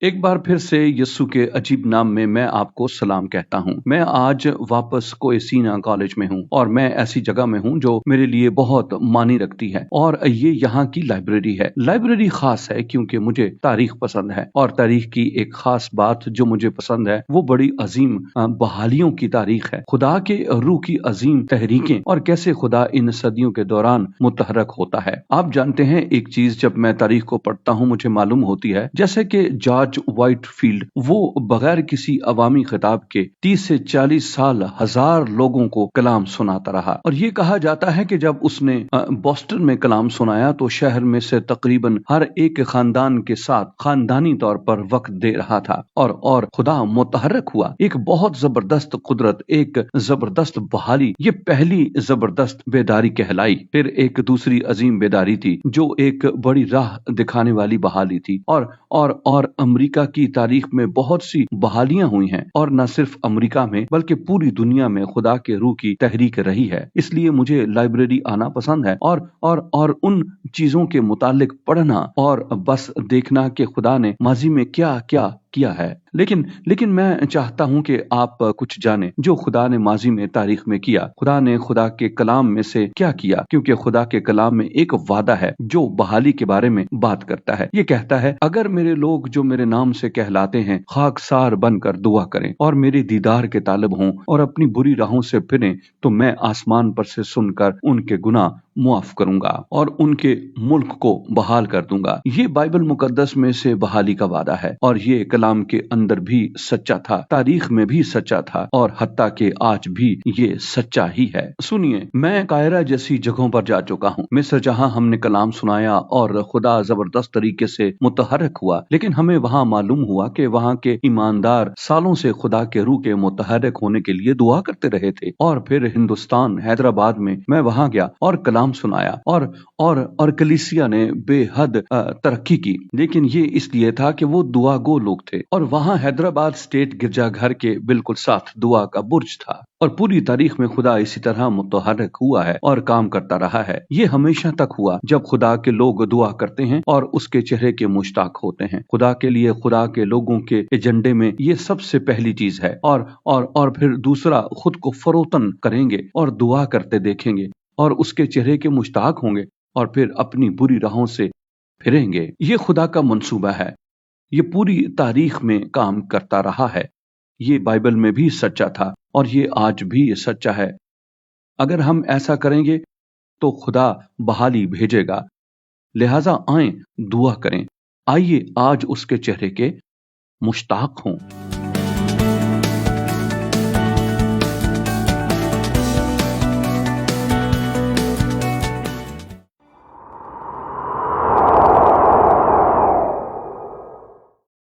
एक बार फिर से यस्सु के अजीब नाम में मैं आपको सलाम कहता हूँ। मैं आज वापस कोएसीना कॉलेज में हूँ और मैं ऐसी जगह में हूँ जो मेरे लिए बहुत मानी रखती है और ये यहाँ की लाइब्रेरी है। लाइब्रेरी खास है क्योंकि मुझे तारीख पसंद है और तारीख की एक खास बात जो मुझे पसंद है वो बड़ी अजीम बहालियों की तारीख है। खुदा के रूह की अजीम तहरीकें और कैसे खुदा इन सदियों के दौरान मुतहरक होता है। आप जानते हैं एक चीज जब मैं तारीख को पढ़ता हूँ मुझे मालूम होती है जैसे कि जॉर्ज व्हाइटफील्ड वो बगैर किसी अवामी खिताब के 30 से 40 साल हजार लोगों को कलाम सुनाता रहा और ये कहा जाता है कि जब उसने बोस्टन में कलाम सुनाया तो शहर में से तकरीबन हर एक खानदान के साथ खानदानी तौर पर वक्त दे रहा था और खुदा मुतहरक हुआ। एक बहुत जबरदस्त कुदरत, एक जबरदस्त बहाली, ये पहली जबरदस्त बेदारी कहलाई। फिर एक दूसरी अजीम बेदारी थी जो एक बड़ी राह दिखाने वाली बहाली थी और अमेरिका की तारीख में बहुत सी बहालियां हुई हैं और न सिर्फ अमेरिका में बल्कि पूरी दुनिया में खुदा के रूह की तहरीक रही है। इसलिए मुझे लाइब्रेरी आना पसंद है और उन चीजों के मुतालिक पढ़ना और बस देखना कि खुदा ने माजी में क्या क्या किया है। लेकिन मैं चाहता हूं कि आप कुछ जाने जो खुदा ने माजी में तारीख में किया। खुदा ने खुदा के कलाम में से क्या किया, क्योंकि खुदा के कलाम में एक वादा है जो बहाली के बारे में बात करता है। ये कहता है, अगर मेरे लोग जो मेरे नाम से कहलाते हैं खाकसार बनकर दुआ करें और मेरे दीदार के तालब हों और अपनी बुरी राहों से फिरें तो मैं आसमान पर से सुनकर उनके गुनाह मुआफ करूंगा और उनके मुल्क को बहाल कर दूंगा। ये बाइबल मुकद्दस में से बहाली का वादा है और ये कलाम के अंदर भी सच्चा था, तारीख में भी सच्चा था और हत्ता के आज भी ये सच्चा ही है। सुनिए, मैं कायरा जैसी जगहों पर जा चुका हूँ, मिस्र, जहाँ हमने कलाम सुनाया और खुदा जबरदस्त तरीके से मुतहरक हुआ। लेकिन हमें वहाँ मालूम हुआ कि वहाँ के ईमानदार सालों से खुदा के रूह के मुतहरक होने के लिए दुआ करते रहे थे। और फिर हिंदुस्तान हैदराबाद में मैं वहाँ गया और कलाम सुनाया और कलीसिया ने बेहद तरक्की की। लेकिन ये इसलिए था कि वो दुआ गो लोग थे और वहाँ हैदराबाद स्टेट गिरजाघर के बिल्कुल साथ दुआ का बुर्ज था और पूरी तारीख में खुदा इसी तरह मुतहरक हुआ है और काम करता रहा है। ये हमेशा तक हुआ जब खुदा के लोग दुआ करते हैं और उसके चेहरे के मुश्ताक होते हैं। खुदा के लिए, खुदा के लोगों के एजेंडे में ये सबसे पहली चीज है और फिर दूसरा, खुद को फरोतन करेंगे और दुआ करते देखेंगे और उसके चेहरे के मुश्ताक होंगे और फिर अपनी बुरी राहों से फिरेंगे। ये खुदा का मंसूबा है, ये पूरी तारीख में काम करता रहा है। ये बाइबल में भी सच्चा था और ये आज भी सच्चा है। अगर हम ऐसा करेंगे तो खुदा बहाली भेजेगा। लिहाजा आएं, दुआ करें। आइए आज उसके चेहरे के मुश्ताक हों।